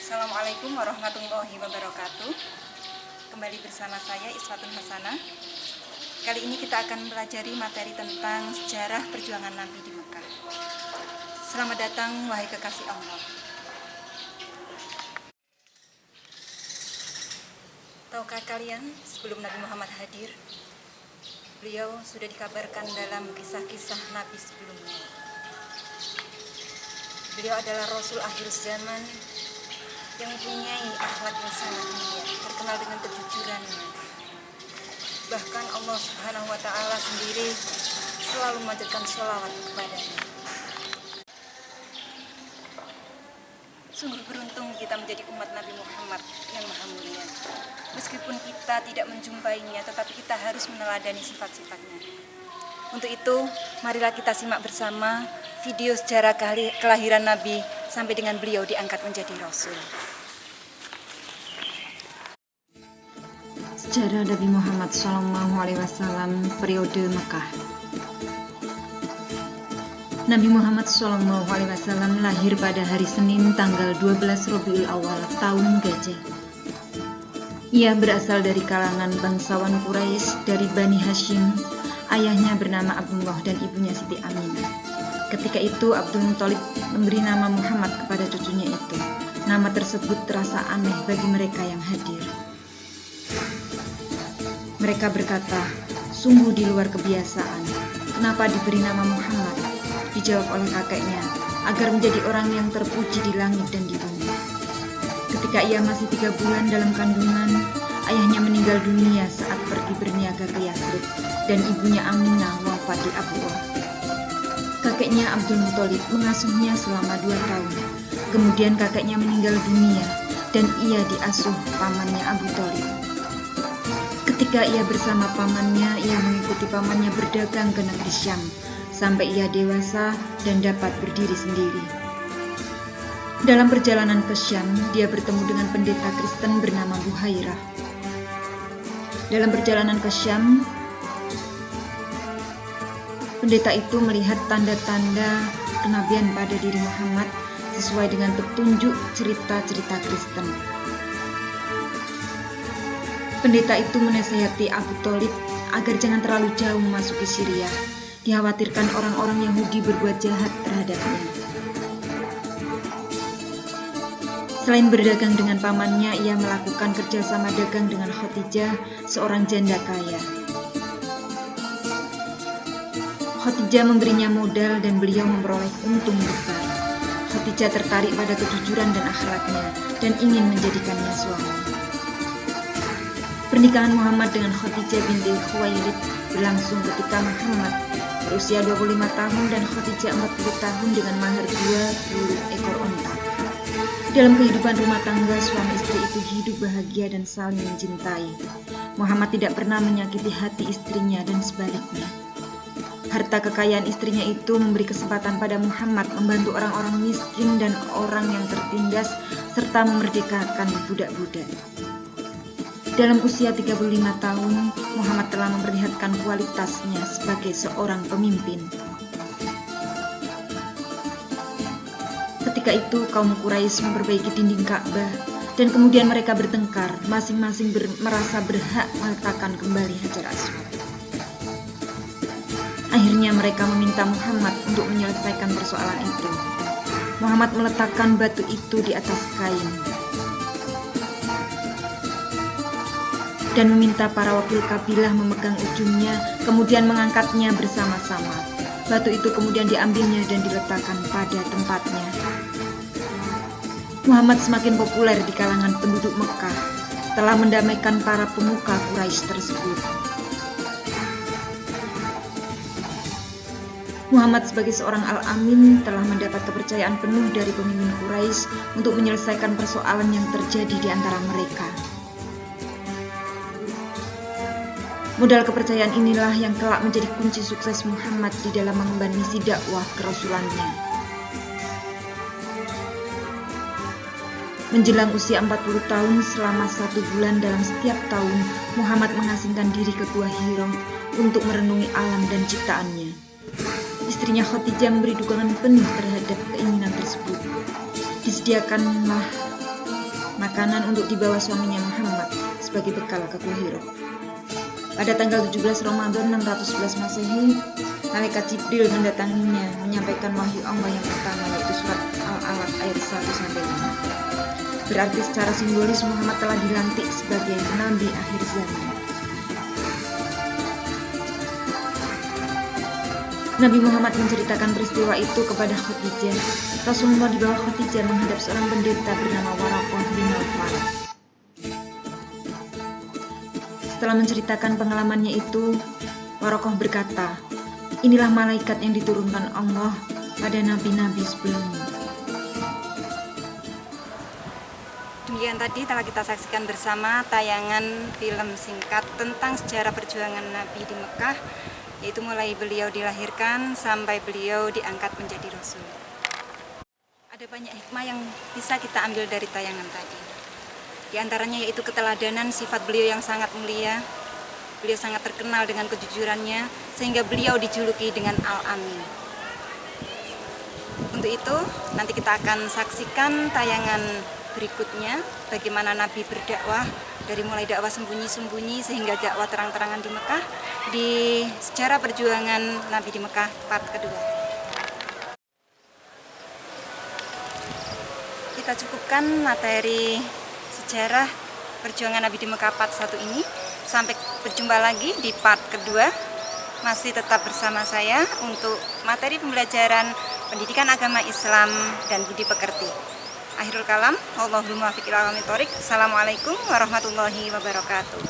Assalamualaikum warahmatullahi wabarakatuh. Kembali bersama saya Iswatun Hasanah. Kali ini kita akan mempelajari materi tentang sejarah perjuangan Nabi di Mekah. Selamat datang wahai kekasih Allah. Tahukah kalian, sebelum Nabi Muhammad hadir, beliau sudah dikabarkan dalam kisah-kisah Nabi sebelumnya. Beliau adalah Rasul akhir zaman yang mempunyai akhlak yang sangat mulia, terkenal dengan kejujurannya. Bahkan Allah Subhanahu wa Ta'ala sendiri selalu memanjatkan sholawat kepadanya. Sungguh beruntung kita menjadi umat Nabi Muhammad yang maha mulia. Meskipun kita tidak menjumpainya, tetapi kita harus meneladani sifat-sifatnya. Untuk itu, marilah kita simak bersama video sejarah kelahiran Nabi sampai dengan beliau diangkat menjadi Rasul. Sejarah Nabi Muhammad SAW periode Mekah. Nabi Muhammad SAW lahir pada hari Senin tanggal 12 Rabiul Awal tahun Gajah. Ia berasal dari kalangan bangsawan Quraisy dari Bani Hashim. Ayahnya bernama Abdullah dan ibunya Siti Aminah. Ketika itu Abdul Muthalib memberi nama Muhammad kepada cucunya itu. Nama tersebut terasa aneh bagi mereka yang hadir. Mereka berkata, sungguh di luar kebiasaan. Kenapa diberi nama Muhammad? Dijawab oleh kakeknya, agar menjadi orang yang terpuji di langit dan di bumi. Ketika ia masih 3 bulan dalam kandungan, ayahnya meninggal dunia saat pergi berniaga ke Yathrib, dan ibunya Aminah wafat di Abuwa. Kakeknya Abdul Muthalib mengasuhnya selama 2 tahun. Kemudian kakeknya meninggal dunia, dan ia diasuh pamannya Abu Thalib. Ketika ia bersama pamannya, ia mengikuti pamannya berdagang ke negeri Syam, sampai ia dewasa dan dapat berdiri sendiri. Dalam perjalanan ke Syam, dia bertemu dengan pendeta Kristen bernama Buhairah. Dalam perjalanan ke Syam, pendeta itu melihat tanda-tanda kenabian pada diri Muhammad sesuai dengan petunjuk cerita-cerita Kristen. Pendeta itu menasihati Abu Thalib agar jangan terlalu jauh memasuki Syria. Dikhawatirkan orang-orang Yahudi berbuat jahat terhadapnya. Selain berdagang dengan pamannya, ia melakukan kerjasama dagang dengan Khadijah, seorang janda kaya. Khadijah memberinya modal dan beliau memperoleh untung besar. Khadijah tertarik pada kejujuran dan akhlaknya dan ingin menjadikannya suami. Pernikahan Muhammad dengan Khadijah binti Khuwailid berlangsung ketika Muhammad berusia 25 tahun dan Khadijah 40 tahun dengan mahar 20 ekor onta. Dalam kehidupan rumah tangga, suami istri itu hidup bahagia dan saling mencintai. Muhammad tidak pernah menyakiti hati istrinya dan sebaliknya. Harta kekayaan istrinya itu memberi kesempatan pada Muhammad membantu orang-orang miskin dan orang yang tertindas serta memerdekakan budak-budak. Dalam usia 35 tahun, Muhammad telah memperlihatkan kualitasnya sebagai seorang pemimpin. Ketika itu, kaum Quraisy memperbaiki dinding Ka'bah dan kemudian mereka bertengkar, masing-masing merasa berhak meletakkan kembali Hajar Aswad. Akhirnya mereka meminta Muhammad untuk menyelesaikan persoalan itu. Muhammad meletakkan batu itu di atas kain dan meminta para wakil kabilah memegang ujungnya, kemudian mengangkatnya bersama-sama. Batu itu kemudian diambilnya dan diletakkan pada tempatnya. Muhammad semakin populer di kalangan penduduk Mekah, telah mendamaikan para pemuka Quraisy tersebut. Muhammad sebagai seorang Al-Amin telah mendapat kepercayaan penuh dari pemimpin Quraisy untuk menyelesaikan persoalan yang terjadi di antara mereka. Modal kepercayaan inilah yang kelak menjadi kunci sukses Muhammad di dalam mengemban misi dakwah kerasulannya. Menjelang usia 40 tahun, selama 1 bulan dalam setiap tahun, Muhammad mengasingkan diri ke Gua Hira untuk merenungi alam dan ciptaannya. Istrinya Khadijah memberi dukungan penuh terhadap keinginan tersebut. Disediakanlah makanan untuk dibawa suaminya Muhammad sebagai bekal ke Kuhiro. Pada tanggal 17 Ramadan 611 Masehi, Malaikat Jibril mendatanginya menyampaikan wahyu Allah yang pertama, yaitu surat Al-Alaq ayat 1-5. Berarti secara simbolis Muhammad telah dilantik sebagai Nabi akhir zaman. Nabi Muhammad menceritakan peristiwa itu kepada Khadijah. Rasulullah di bawah Khadijah menghadap seorang pendeta bernama Waraqah bin Nawfal. Setelah menceritakan pengalamannya itu, Waraqah berkata, "Inilah malaikat yang diturunkan Allah pada nabi-nabi sebelumnya." Demikian tadi telah kita saksikan bersama tayangan film singkat tentang sejarah perjuangan Nabi di Mekah, yaitu mulai beliau dilahirkan sampai beliau diangkat menjadi Rasul. Ada banyak hikmah yang bisa kita ambil dari tayangan tadi. Di antaranya yaitu keteladanan sifat beliau yang sangat mulia. Beliau sangat terkenal dengan kejujurannya, sehingga beliau dijuluki dengan Al-Amin. Untuk itu, nanti kita akan saksikan tayangan berikutnya, bagaimana Nabi berdakwah, dari mulai dakwah sembunyi-sembunyi sehingga dakwah terang-terangan di Mekah, di sejarah perjuangan Nabi di Mekah part kedua. Kita cukupkan materi sejarah perjuangan Nabi di Mekah part 1 ini. Sampai berjumpa lagi di part kedua. Masih tetap bersama saya untuk materi pembelajaran pendidikan agama Islam dan budi pekerti. Akhirul kalam, wallahul muwaffiq ila aqwamit thoriq. Assalamualaikum warahmatullahi wabarakatuh.